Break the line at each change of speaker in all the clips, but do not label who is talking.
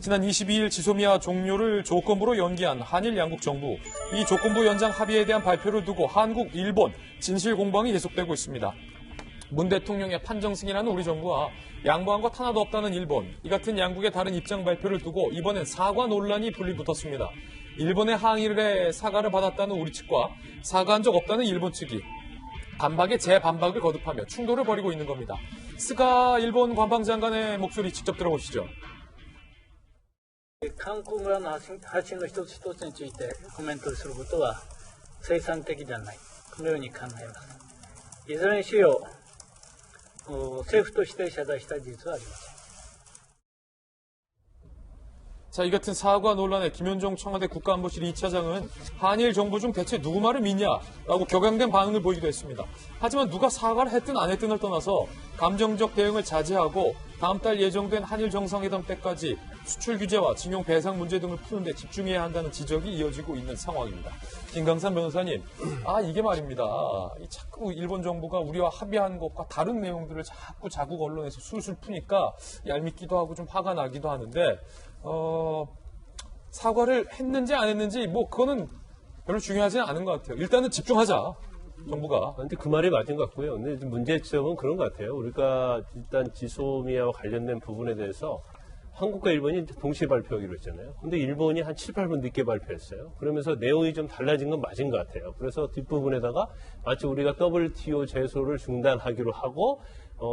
지난 22일 지소미아 종료를 조건부로 연기한 한일 양국 정부. 이 조건부 연장 합의에 대한 발표를 두고 한국, 일본 진실 공방이 계속되고 있습니다. 문 대통령의 판정 승인하는 우리 정부와 양보한 것 하나도 없다는 일본. 이 같은 양국의 다른 입장 발표를 두고 이번엔 사과 논란이 불리붙었습니다. 일본의 항의를 해 사과를 받았다는 우리 측과 사과한 적 없다는 일본 측이 반박에 재반박을 거듭하며 충돌을 벌이고 있는 겁니다. 스가 일본 관방장관의 목소리 직접 들어보시죠.
韓国村の発信の一つ一つについてコメントすることは生産的ではない、このように考えます。いずれにしろ政府として謝罪した事実はありません。
자, 이 같은 사과 논란에 김현종 청와대 국가안보실 2차장은 한일 정부 중 대체 누구 말을 믿냐라고 격앙된 반응을 보이기도 했습니다. 하지만 누가 사과를 했든 안 했든을 떠나서 감정적 대응을 자제하고 다음 달 예정된 한일 정상회담 때까지 수출 규제와 징용 배상 문제 등을 푸는 데 집중해야 한다는 지적이 이어지고 있는 상황입니다. 김강산 변호사님, 이게 말입니다. 자꾸 일본 정부가 우리와 합의한 것과 다른 내용들을 자꾸 자국 언론에서 술술 푸니까 얄밉기도 하고 좀 화가 나기도 하는데 사과를 했는지 안 했는지 그거는 별로 중요하지는 않은 것 같아요. 일단은 집중하자, 정부가.
근데 그 말이 맞은 것 같고요. 근데 문제점은 그런 것 같아요. 우리가 일단 지소미아와 관련된 부분에 대해서 한국과 일본이 동시에 발표하기로 했잖아요. 근데 일본이 한 7, 8분 늦게 발표했어요. 그러면서 내용이 좀 달라진 건 맞은 것 같아요. 그래서 뒷부분에다가 마치 우리가 WTO 제소를 중단하기로 하고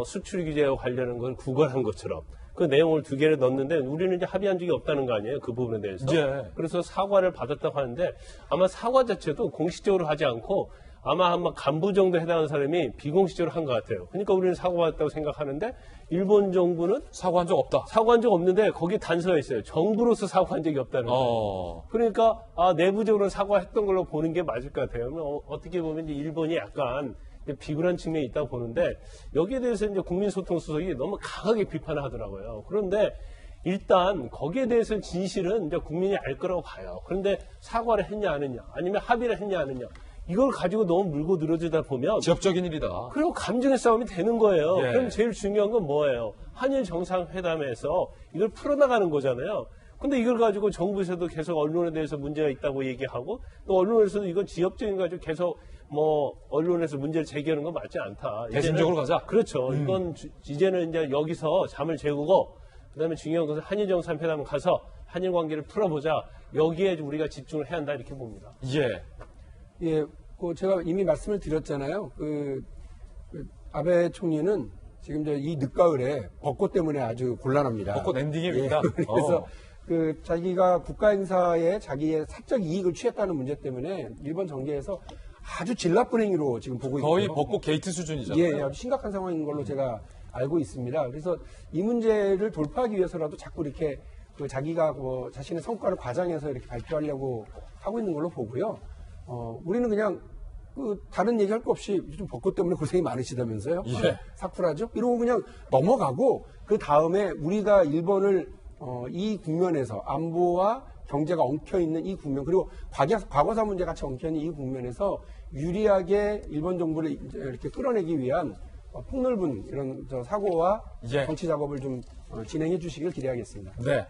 수출 규제와 관련한 걸 구걸한 것처럼 그 내용을 두 개를 넣었는데 우리는 이제 합의한 적이 없다는 거 아니에요? 그 부분에 대해서.
예.
그래서 사과를 받았다고 하는데 아마 사과 자체도 공식적으로 하지 않고 아마 간부 정도 해당하는 사람이 비공식적으로 한 것 같아요. 그러니까 우리는 사과받았다고 생각하는데 일본 정부는
사과한 적 없다.
사과한 적 없는데 거기에 단서가 있어요. 정부로서 사과한 적이 없다는 거예요. 그러니까 내부적으로 사과했던 걸로 보는 게 맞을 것 같아요. 어떻게 보면 이제 일본이 약간 비굴한 측면이 있다고 보는데 여기에 대해서 이제 국민소통수석이 너무 강하게 비판을 하더라고요. 그런데 일단 거기에 대해서는 진실은 이제 국민이 알 거라고 봐요. 그런데 사과를 했냐 안 했냐 아니면 합의를 했냐 안 했냐 이걸 가지고 너무 물고 늘어지다 보면
지역적인 일이다.
그리고 감정의 싸움이 되는 거예요.
예.
그럼 제일 중요한 건 뭐예요? 한일 정상회담에서 이걸 풀어나가는 거잖아요. 근데 이걸 가지고 정부에서도 계속 언론에 대해서 문제가 있다고 얘기하고 또 언론에서도 이건 지역적인 거 가지고 계속 언론에서 문제를 제기하는 건 맞지 않다.
대승적으로 가자.
그렇죠. 이건 이제는 이제 여기서 잠을 재우고 그다음에 중요한 것은 한일 정상회담 가서 한일 관계를 풀어보자. 여기에 우리가 집중을 해야 한다 이렇게 봅니다.
예, 제가 이미 말씀을 드렸잖아요. 아베 총리는 지금 이 늦가을에 벚꽃 때문에 아주 곤란합니다.
벚꽃 엔딩입니다.
예, 그래서 자기가 국가 행사에 자기의 사적 이익을 취했다는 문제 때문에 일본 정계에서 아주 질 나쁜 행위로 지금 보고 있고요.
거의 벚꽃 게이트 수준이잖아요.
예, 아주 심각한 상황인 걸로 제가 알고 있습니다. 그래서 이 문제를 돌파하기 위해서라도 자꾸 이렇게 자기가 자신의 성과를 과장해서 이렇게 발표하려고 하고 있는 걸로 보고요. 우리는 그냥 다른 얘기할 거 없이 요즘 벚꽃 때문에 고생이 많으시다면서요.
예.
사쿠라죠? 이러고 그냥 넘어가고 그 다음에 우리가 일본을 이 국면에서 안보와 경제가 엉켜있는 이 국면 그리고 과거사 문제 같이 엉켜있는 이 국면에서 유리하게 일본 정부를 이렇게 끌어내기 위한 폭넓은 이런 사고와
예.
정치 작업을 좀 진행해 주시길 기대하겠습니다.
네.